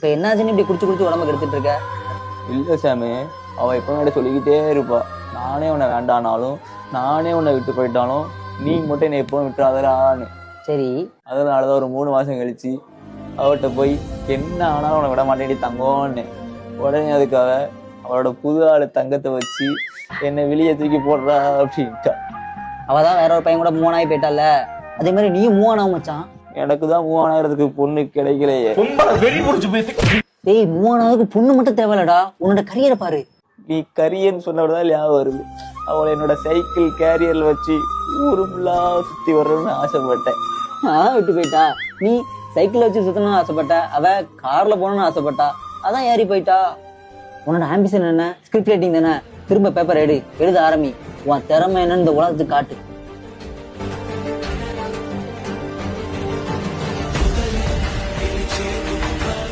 இப்ப என்னாச்சுன்னு இப்படி குடிச்சு உடம்பு கெடுத்துட்டு இருக்க? இல்லை சாமி, அவள் இப்போ என்கிட்ட சொல்லிக்கிட்டே இருப்பா, நானே உன்னை வேண்டானாலும் நானே உன்னை விட்டு போயிட்டாலும் நீ மட்டும் என்னை எப்பவும் விட்டுறாதரான்னு. சரி, அதனாலதான் ஒரு 3 மாசம் கழிச்சு அவட்ட போய் என்ன ஆனாலும் உன்னை விட மாட்டேடி தங்கோன்னு. உடனே அதுக்காக அவளோட புது ஆளு தங்கத்தை வச்சு என்னை வெளியே தூக்கி போடுறா அப்படின்ட்டா. அவதான் வேற ஒரு பையன் கூட மூவ் ஆகி போயிட்டால, அதே மாதிரி நீயும் மூவ் ஆனா மச்சான். எனக்கு தான் 3000க்கு பொண்ணு கிடைக்கலையே. டேய், மூவ் ஆனதுக்கு பொண்ணு மட்டும் தேவையில்லடா, உன்னோட கரியரை பாரு. நீ கரியர்னு சொன்னதான் ஞாபகம் வருது. அவளை என்னோட சைக்கிள் கேரியர்ல வச்சு ஊரு ஃபுல்லா சுத்தி வரணும்னு ஆசைப்பட்டேன். விட்டு போயிட்டா. நீ சைக்கிள் வச்சு சுத்தணும்னு ஆசைப்பட்ட, அவ கார்ல போகணும்னு ஆசைப்பட்டா, அதான் ஏறி போயிட்டா. உன்னோட ஆம்பிஷன் என்ன? ஸ்கிரிப்ட் ரைட்டிங் தானே. திரும்ப பேப்பர் எழுத ஆரம்பி. உன் திறமை என்னன்னு இந்த உலகத்துக்கு காட்டு.